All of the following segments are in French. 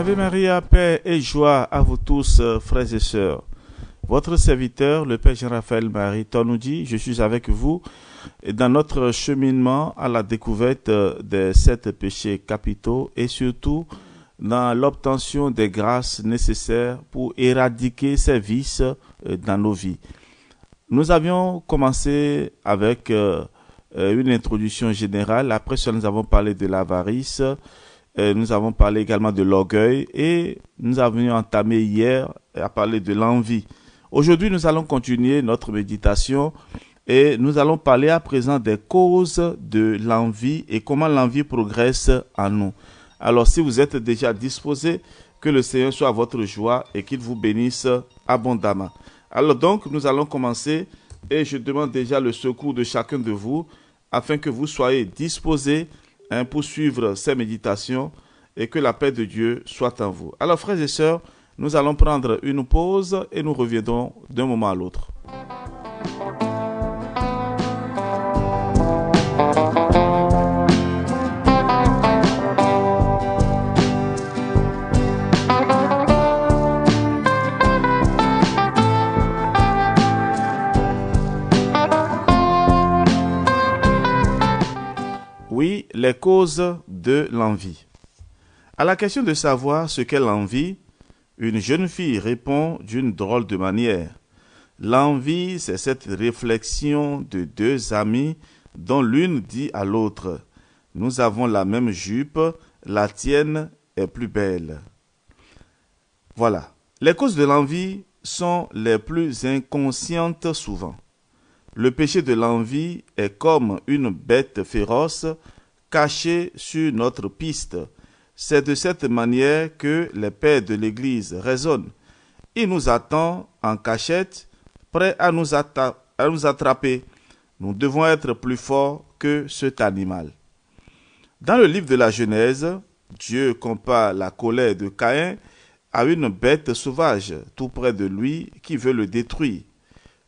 Ave Maria, paix et joie à vous tous, frères et sœurs. Votre serviteur, le Père Jean-Raphaël Mariton, nous dit, je suis avec vous dans notre cheminement à la découverte des 7 péchés capitaux et surtout dans l'obtention des grâces nécessaires pour éradiquer ces vices dans nos vies. Nous avions commencé avec une introduction générale. Après ça, nous avons parlé de l'avarice. Nous avons parlé également de l'orgueil et nous avions entamé hier à parler de l'envie. Aujourd'hui, nous allons continuer notre méditation et nous allons parler à présent des causes de l'envie et comment l'envie progresse en nous. Alors, si vous êtes déjà disposé, que le Seigneur soit votre joie et qu'il vous bénisse abondamment. Alors donc, nous allons commencer et je demande déjà le secours de chacun de vous afin que vous soyez disposés pour suivre ces méditations et que la paix de Dieu soit en vous. Alors frères et sœurs, nous allons prendre une pause et nous reviendrons d'un moment à l'autre. Oui, les causes de l'envie. À la question de savoir ce qu'est l'envie, une jeune fille répond d'une drôle de manière. L'envie, c'est cette réflexion de deux amis dont l'une dit à l'autre « Nous avons la même jupe, la tienne est plus belle. » Voilà. Les causes de l'envie sont les plus inconscientes souvent. Le péché de l'envie est comme une bête féroce cachée sur notre piste. C'est de cette manière que les pères de l'Église raisonnent. Il nous attend en cachette, prêt à nous attraper. Nous devons être plus forts que cet animal. Dans le livre de la Genèse, Dieu compare la colère de Caïn à une bête sauvage tout près de lui qui veut le détruire.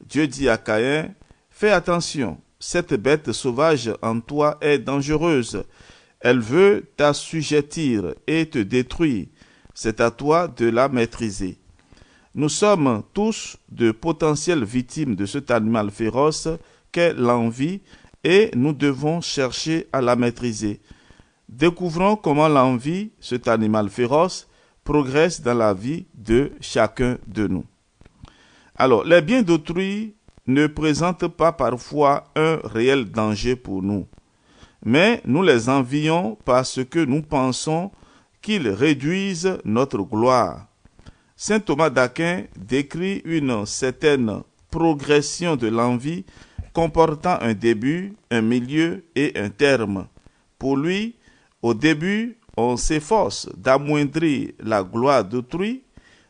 Dieu dit à Caïn, « Fais attention, cette bête sauvage en toi est dangereuse. Elle veut t'assujettir et te détruire. C'est à toi de la maîtriser. » Nous sommes tous de potentielles victimes de cet animal féroce qu'est l'envie et nous devons chercher à la maîtriser. Découvrons comment l'envie, cet animal féroce, progresse dans la vie de chacun de nous. Alors, les biens d'autrui ne présentent pas parfois un réel danger pour nous, mais nous les envions parce que nous pensons qu'ils réduisent notre gloire. Saint Thomas d'Aquin décrit une certaine progression de l'envie comportant un début, un milieu et un terme. Pour lui, au début, on s'efforce d'amoindrir la gloire d'autrui,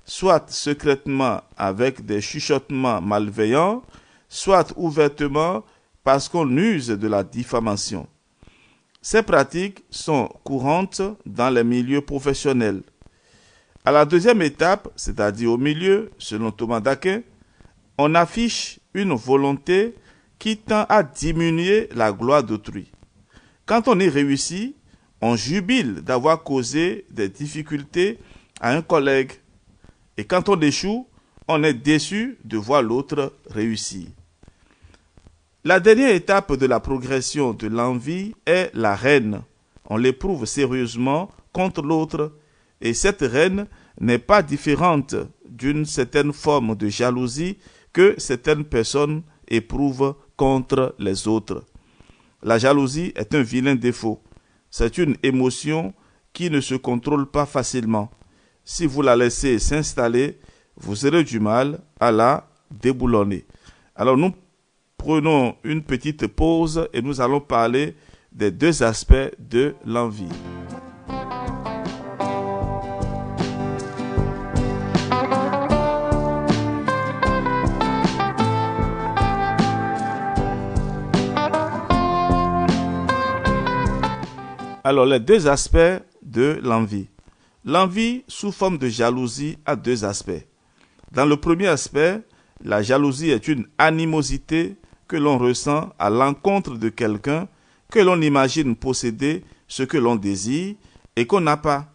soit secrètement avec des chuchotements malveillants, soit ouvertement parce qu'on use de la diffamation. Ces pratiques sont courantes dans les milieux professionnels. À la deuxième étape, c'est-à-dire au milieu, selon Thomas d'Aquin, on affiche une volonté qui tend à diminuer la gloire d'autrui. Quand on y réussit, on jubile d'avoir causé des difficultés à un collègue. Et quand on échoue, on est déçu de voir l'autre réussir. La dernière étape de la progression de l'envie est la haine. On l'éprouve sérieusement contre l'autre et cette haine n'est pas différente d'une certaine forme de jalousie que certaines personnes éprouvent contre les autres. La jalousie est un vilain défaut. C'est une émotion qui ne se contrôle pas facilement. Si vous la laissez s'installer, vous aurez du mal à la déboulonner. Alors nous prenons une petite pause et nous allons parler des deux aspects de l'envie. Alors, les deux aspects de l'envie. L'envie sous forme de jalousie a deux aspects. Dans le premier aspect, la jalousie est une animosité que l'on ressent à l'encontre de quelqu'un que l'on imagine posséder ce que l'on désire et qu'on n'a pas.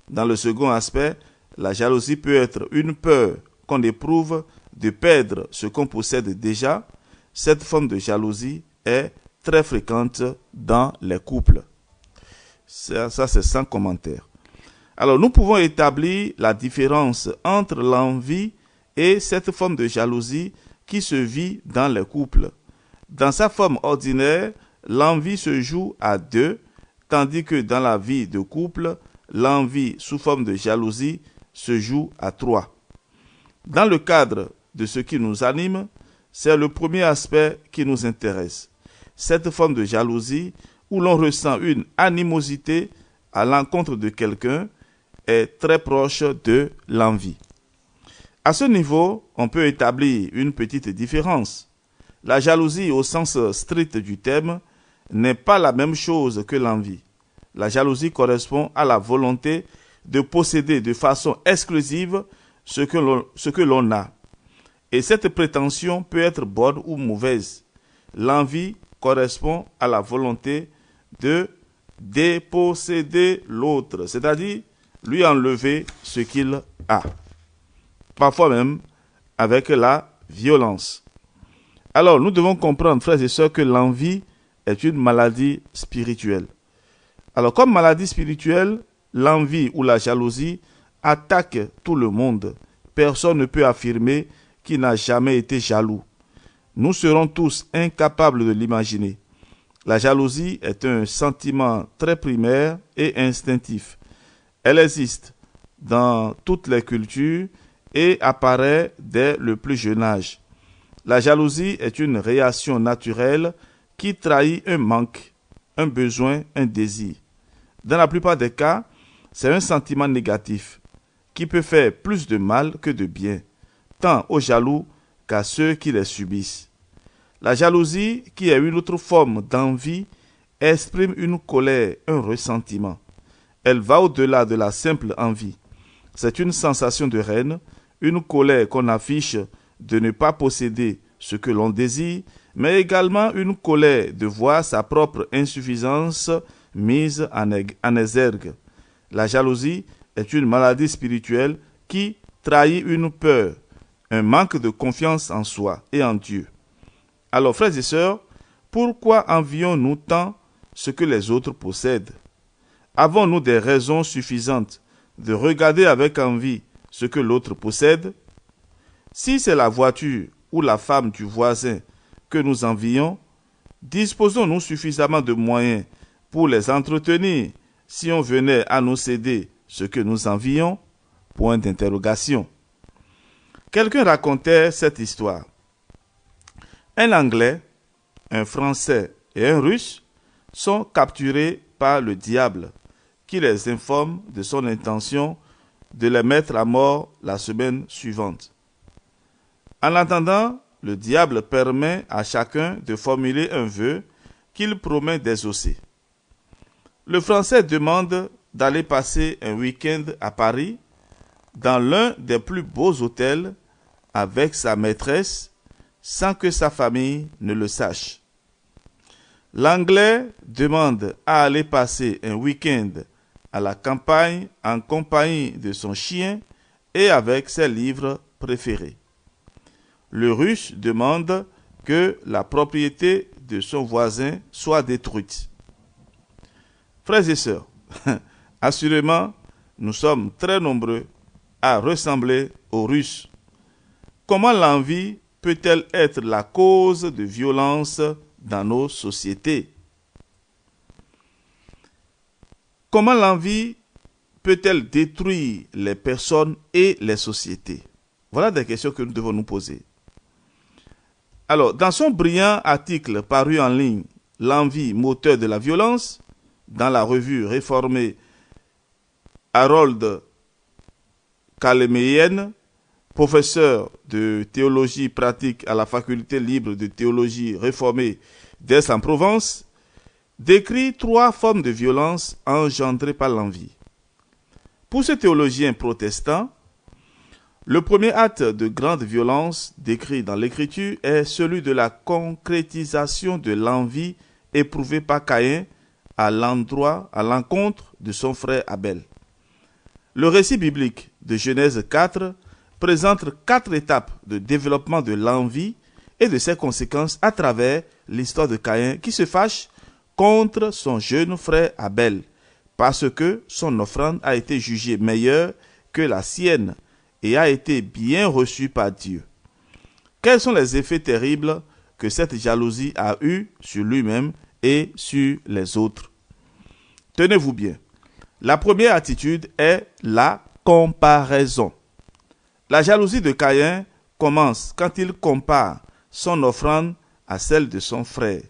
Dans le second aspect, la jalousie peut être une peur qu'on éprouve de perdre ce qu'on possède déjà. Cette forme de jalousie est très fréquente dans les couples. Ça c'est sans commentaire. Alors, nous pouvons établir la différence entre l'envie et cette forme de jalousie qui se vit dans les couples. Dans sa forme ordinaire, l'envie se joue à deux, tandis que dans la vie de couple, l'envie sous forme de jalousie se joue à trois. Dans le cadre de ce qui nous anime, c'est le premier aspect qui nous intéresse. Cette forme de jalousie où l'on ressent une animosité à l'encontre de quelqu'un est très proche de l'envie. À ce niveau, on peut établir une petite différence. La jalousie au sens strict du terme n'est pas la même chose que l'envie. La jalousie correspond à la volonté de posséder de façon exclusive ce que l'on a. Et cette prétention peut être bonne ou mauvaise. L'envie correspond à la volonté de déposséder l'autre, c'est-à-dire lui enlever ce qu'il a. Parfois même avec la violence. Alors, nous devons comprendre, frères et sœurs, que l'envie est une maladie spirituelle. Alors, comme maladie spirituelle, l'envie ou la jalousie attaque tout le monde. Personne ne peut affirmer qu'il n'a jamais été jaloux. Nous serons tous incapables de l'imaginer. La jalousie est un sentiment très primaire et instinctif. Elle existe dans toutes les cultures et apparaît dès le plus jeune âge. La jalousie est une réaction naturelle qui trahit un manque, un besoin, un désir. Dans la plupart des cas, c'est un sentiment négatif qui peut faire plus de mal que de bien, tant aux jaloux qu'à ceux qui les subissent. La jalousie, qui est une autre forme d'envie, exprime une colère, un ressentiment. Elle va au-delà de la simple envie. C'est une sensation de haine, une colère qu'on affiche de ne pas posséder ce que l'on désire, mais également une colère de voir sa propre insuffisance mise en exergue. La jalousie est une maladie spirituelle qui trahit une peur, un manque de confiance en soi et en Dieu. Alors, frères et sœurs, pourquoi envions-nous tant ce que les autres possèdent? Avons-nous des raisons suffisantes de regarder avec envie ce que l'autre possède? Si c'est la voiture ou la femme du voisin que nous envions, disposons-nous suffisamment de moyens pour les entretenir si on venait à nous céder ce que nous envions? Point d'interrogation. Quelqu'un racontait cette histoire. Un Anglais, un Français et un Russe sont capturés par le diable qui les informe de son intention de les mettre à mort la semaine suivante. En attendant, le diable permet à chacun de formuler un vœu qu'il promet d'exaucer. Le Français demande d'aller passer un week-end à Paris dans l'un des plus beaux hôtels avec sa maîtresse sans que sa famille ne le sache. L'Anglais demande à aller passer un week-end à la campagne en compagnie de son chien et avec ses livres préférés. Le Russe demande que la propriété de son voisin soit détruite. Frères et sœurs, assurément, nous sommes très nombreux à ressembler aux Russes. Comment l'envie peut-elle être la cause de violence dans nos sociétés? Comment l'envie peut-elle détruire les personnes et les sociétés? Voilà des questions que nous devons nous poser. Alors, dans son brillant article paru en ligne, L'envie, moteur de la violence, dans la revue réformée Harold Kalemeyen, professeur de théologie pratique à la faculté libre de théologie réformée d'Aix-en-Provence, décrit 3 formes de violence engendrées par l'envie. Pour ce théologien protestant, le premier acte de grande violence décrit dans l'Écriture est celui de la concrétisation de l'envie éprouvée par Caïn à l'encontre de son frère Abel. Le récit biblique de Genèse 4 présente 4 étapes de développement de l'envie et de ses conséquences à travers l'histoire de Caïn qui se fâche contre son jeune frère Abel parce que son offrande a été jugée meilleure que la sienne et a été bien reçue par Dieu. Quels sont les effets terribles que cette jalousie a eus sur lui-même et sur les autres? Tenez-vous bien. La première attitude est la comparaison. La jalousie de Caïn commence quand il compare son offrande à celle de son frère.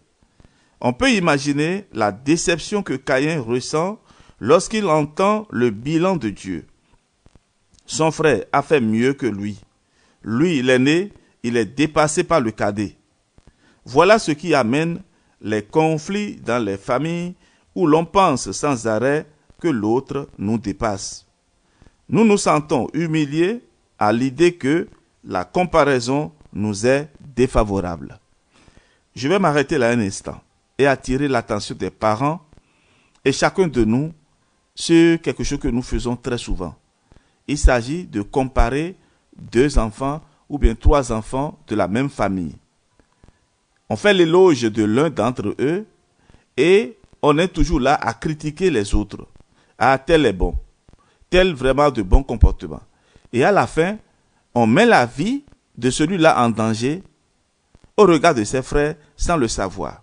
On peut imaginer la déception que Caïn ressent lorsqu'il entend le bilan de Dieu. Son frère a fait mieux que lui. Lui, l'aîné, il est dépassé par le cadet. Voilà ce qui amène les conflits dans les familles où l'on pense sans arrêt que l'autre nous dépasse. Nous nous sentons humiliés à l'idée que la comparaison nous est défavorable. Je vais m'arrêter là un instant et attirer l'attention des parents et chacun de nous sur quelque chose que nous faisons très souvent. Il s'agit de comparer 2 enfants ou bien 3 enfants de la même famille. On fait l'éloge de l'un d'entre eux et on est toujours là à critiquer les autres. Ah, tel est bon, tel vraiment de bon comportement. Et à la fin, on met la vie de celui-là en danger au regard de ses frères sans le savoir.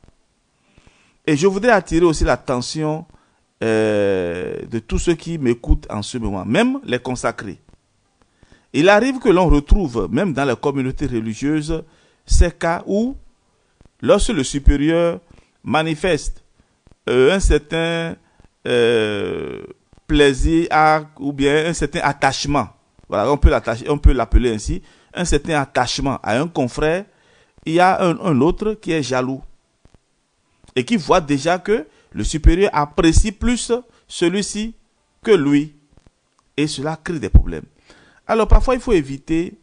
Et je voudrais attirer aussi l'attention de tous ceux qui m'écoutent en ce moment, même les consacrés. Il arrive que l'on retrouve, même dans les communautés religieuses, ces cas où, lorsque le supérieur manifeste un certain plaisir ou bien un certain attachement, voilà, on peut l'appeler ainsi, un certain attachement à un confrère, il y a un autre qui est jaloux et qui voit déjà que le supérieur apprécie plus celui-ci que lui. Et cela crée des problèmes. Alors parfois, il faut éviter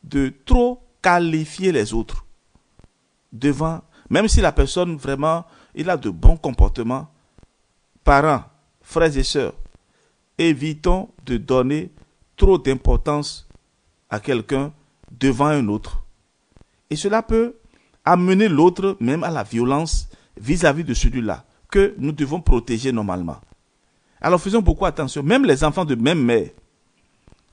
de trop qualifier les autres devant, même si la personne vraiment, il a de bons comportements. Parents, frères et sœurs, évitons de donner trop d'importance à quelqu'un devant un autre. Et cela peut amener l'autre même à la violence vis-à-vis de celui-là que nous devons protéger normalement. Alors faisons beaucoup attention, même les enfants de même mère.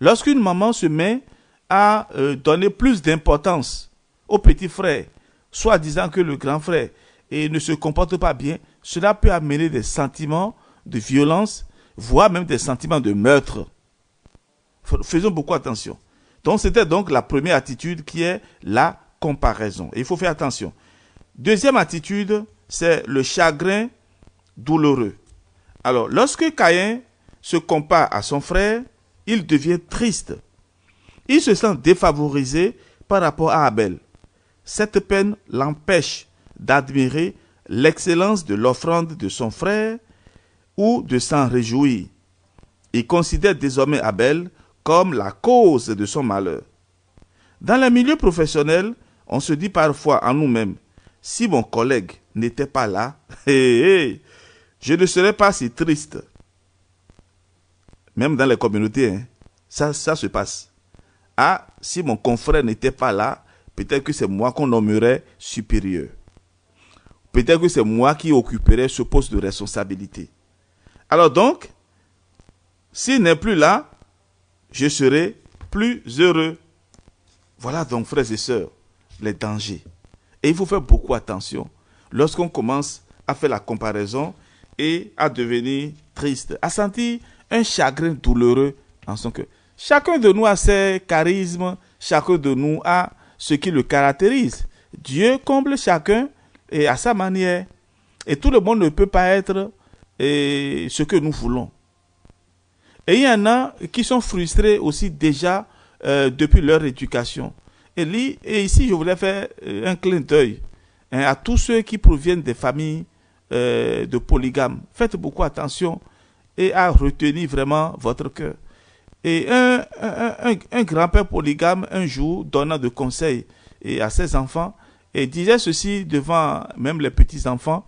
Lorsqu'une maman se met à donner plus d'importance au petit frère, soit disant que le grand frère ne se comporte pas bien, cela peut amener des sentiments de violence, voire même des sentiments de meurtre. Faisons beaucoup attention. Donc c'était donc la première attitude qui est la comparaison. Et il faut faire attention. Deuxième attitude, c'est le chagrin douloureux. Alors, lorsque Caïn se compare à son frère, il devient triste. Il se sent défavorisé par rapport à Abel. Cette peine l'empêche d'admirer l'excellence de l'offrande de son frère ou de s'en réjouir. Il considère désormais Abel comme la cause de son malheur. Dans les milieux professionnels, on se dit parfois en nous-mêmes, si mon collègue n'était pas là, je ne serais pas si triste. Même dans les communautés, ça se passe. Ah, si mon confrère n'était pas là, peut-être que c'est moi qu'on nommerait supérieur. Peut-être que c'est moi qui occuperais ce poste de responsabilité. Alors donc, s'il n'est plus là, je serai plus heureux. Voilà donc, frères et sœurs, les dangers. Et il faut faire beaucoup attention lorsqu'on commence à faire la comparaison et à devenir triste, à sentir un chagrin douloureux en son cœur. Chacun de nous a ses charismes, chacun de nous a ce qui le caractérise. Dieu comble chacun et à sa manière. Et tout le monde ne peut pas être ce que nous voulons. Et il y en a qui sont frustrés aussi déjà depuis leur éducation. Et ici, je voulais faire un clin d'œil à tous ceux qui proviennent des familles de polygames. Faites beaucoup attention et à retenir vraiment votre cœur. Et un grand-père polygame, un jour, donnant de conseils à ses enfants, et disait ceci devant même les petits-enfants,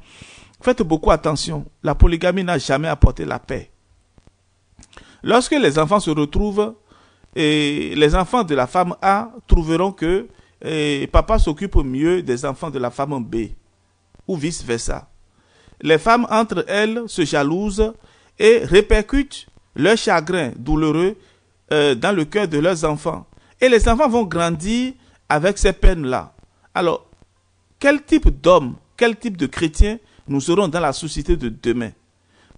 faites beaucoup attention, la polygamie n'a jamais apporté la paix. Lorsque les enfants se retrouvent, et les enfants de la femme A trouveront que papa s'occupe mieux des enfants de la femme B, ou vice-versa. Les femmes entre elles se jalousent et répercutent leur chagrin douloureux dans le cœur de leurs enfants. Et les enfants vont grandir avec ces peines-là. Alors, quel type d'homme, quel type de chrétien nous aurons dans la société de demain?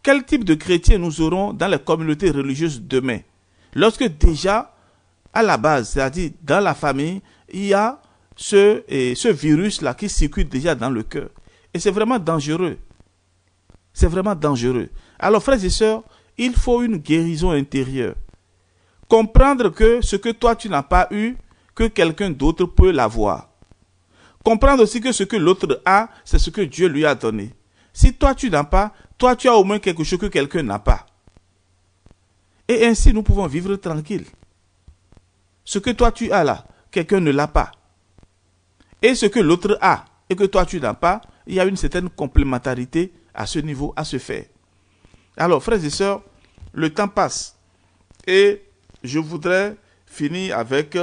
Quel type de chrétien nous aurons dans les communautés religieuses demain? Lorsque déjà, à la base, c'est-à-dire dans la famille, il y a ce virus-là qui circule déjà dans le cœur. Et c'est vraiment dangereux. C'est vraiment dangereux. Alors, frères et sœurs, il faut une guérison intérieure. Comprendre que ce que toi tu n'as pas eu, que quelqu'un d'autre peut l'avoir. Comprendre aussi que ce que l'autre a, c'est ce que Dieu lui a donné. Si toi tu n'as pas, toi tu as au moins quelque chose que quelqu'un n'a pas. Et ainsi nous pouvons vivre tranquilles. Ce que toi tu as là, quelqu'un ne l'a pas. Et ce que l'autre a et que toi tu n'as pas, il y a une certaine complémentarité à ce niveau, à se faire. Alors, frères et sœurs, le temps passe. Et je voudrais finir avec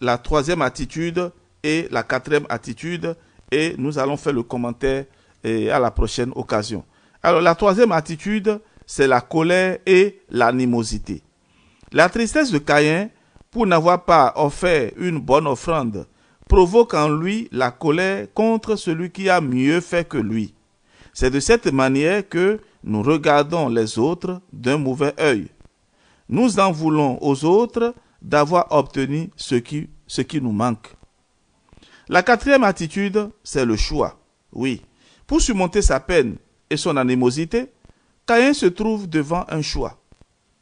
la troisième attitude et la quatrième attitude. Et nous allons faire le commentaire à la prochaine occasion. Alors, la troisième attitude, c'est la colère et l'animosité. La tristesse de Caïn, pour n'avoir pas offert une bonne offrande, provoque en lui la colère contre celui qui a mieux fait que lui. C'est de cette manière que nous regardons les autres d'un mauvais œil. Nous en voulons aux autres d'avoir obtenu ce qui nous manque. La quatrième attitude, c'est le choix. Oui, pour surmonter sa peine et son animosité, Caïn se trouve devant un choix.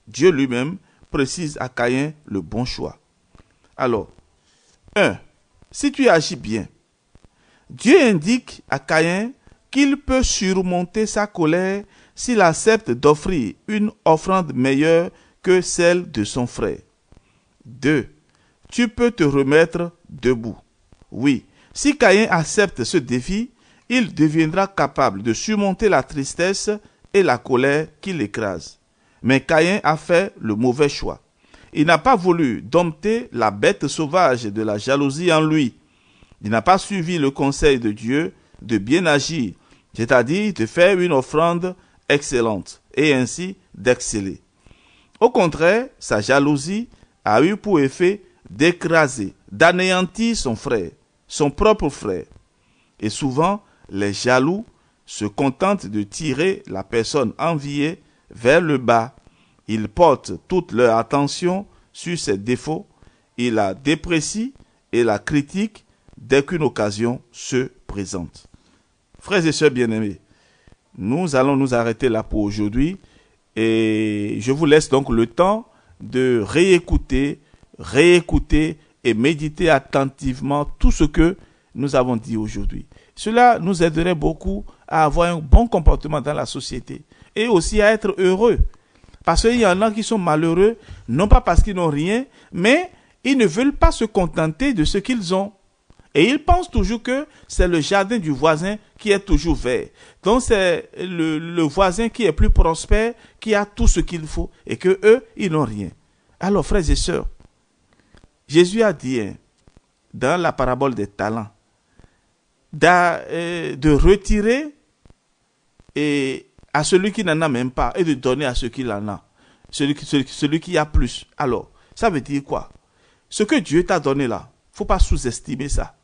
Dieu lui-même précise à Caïn le bon choix. Alors, 1. Si tu agis bien, Dieu indique à Caïn qu'il peut surmonter sa colère s'il accepte d'offrir une offrande meilleure que celle de son frère. 2. Tu peux te remettre debout. Oui, si Caïn accepte ce défi, il deviendra capable de surmonter la tristesse et la colère qui l'écrasent. Mais Caïn a fait le mauvais choix. Il n'a pas voulu dompter la bête sauvage de la jalousie en lui. Il n'a pas suivi le conseil de Dieu de bien agir, c'est-à-dire de faire une offrande excellente et ainsi d'exceller. Au contraire, sa jalousie a eu pour effet d'écraser, d'anéantir son frère, son propre frère. Et souvent, les jaloux se contentent de tirer la personne enviée vers le bas. Ils portent toute leur attention sur ses défauts, ils la déprécient et la critiquent dès qu'une occasion se présente. Frères et sœurs bien-aimés, nous allons nous arrêter là pour aujourd'hui et je vous laisse donc le temps de réécouter et méditer attentivement tout ce que nous avons dit aujourd'hui. Cela nous aiderait beaucoup à avoir un bon comportement dans la société et aussi à être heureux. Parce qu'il y en a qui sont malheureux, non pas parce qu'ils n'ont rien, mais ils ne veulent pas se contenter de ce qu'ils ont. Et ils pensent toujours que c'est le jardin du voisin qui est toujours vert. Donc c'est le voisin qui est plus prospère, qui a tout ce qu'il faut, et que eux, ils n'ont rien. Alors, frères et sœurs, Jésus a dit dans la parabole des talents de retirer à celui qui n'en a même pas et de donner à ceux qui en a, celui qui a plus. Alors, ça veut dire quoi? Ce que Dieu t'a donné là, il ne faut pas sous-estimer ça.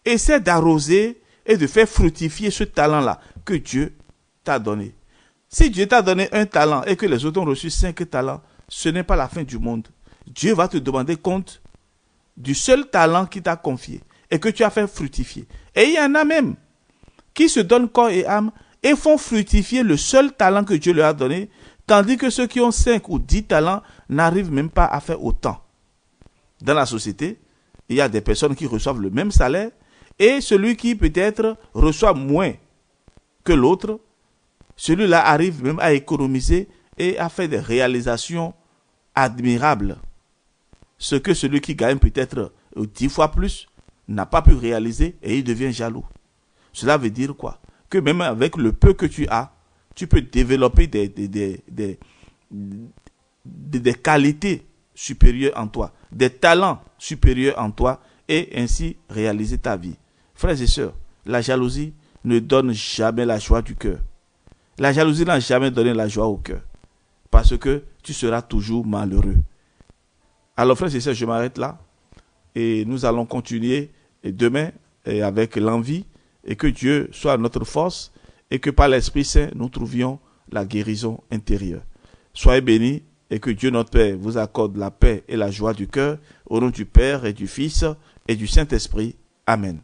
Essaie d'arroser et de faire fructifier ce talent-là que Dieu t'a donné. Si Dieu t'a donné un talent et que les autres ont reçu 5 talents, ce n'est pas la fin du monde. Dieu va te demander compte du seul talent qu'il t'a confié et que tu as fait fructifier. Et il y en a même qui se donnent corps et âme et font fructifier le seul talent que Dieu leur a donné, tandis que ceux qui ont 5 ou 10 talents n'arrivent même pas à faire autant. Dans la société, il y a des personnes qui reçoivent le même salaire et celui qui peut-être reçoit moins que l'autre, celui-là arrive même à économiser et à faire des réalisations admirables. Ce que celui qui gagne peut-être 10 fois plus n'a pas pu réaliser et il devient jaloux. Cela veut dire quoi? Que même avec le peu que tu as, tu peux développer des qualités supérieures en toi, des talents supérieurs en toi et ainsi réaliser ta vie. Frères et sœurs, la jalousie ne donne jamais la joie du cœur. La jalousie n'a jamais donné la joie au cœur parce que tu seras toujours malheureux. Alors frères et sœurs, je m'arrête là et nous allons continuer demain avec l'envie et que Dieu soit notre force et que par l'Esprit Saint nous trouvions la guérison intérieure. Soyez bénis et que Dieu notre Père vous accorde la paix et la joie du cœur au nom du Père et du Fils et du Saint-Esprit. Amen.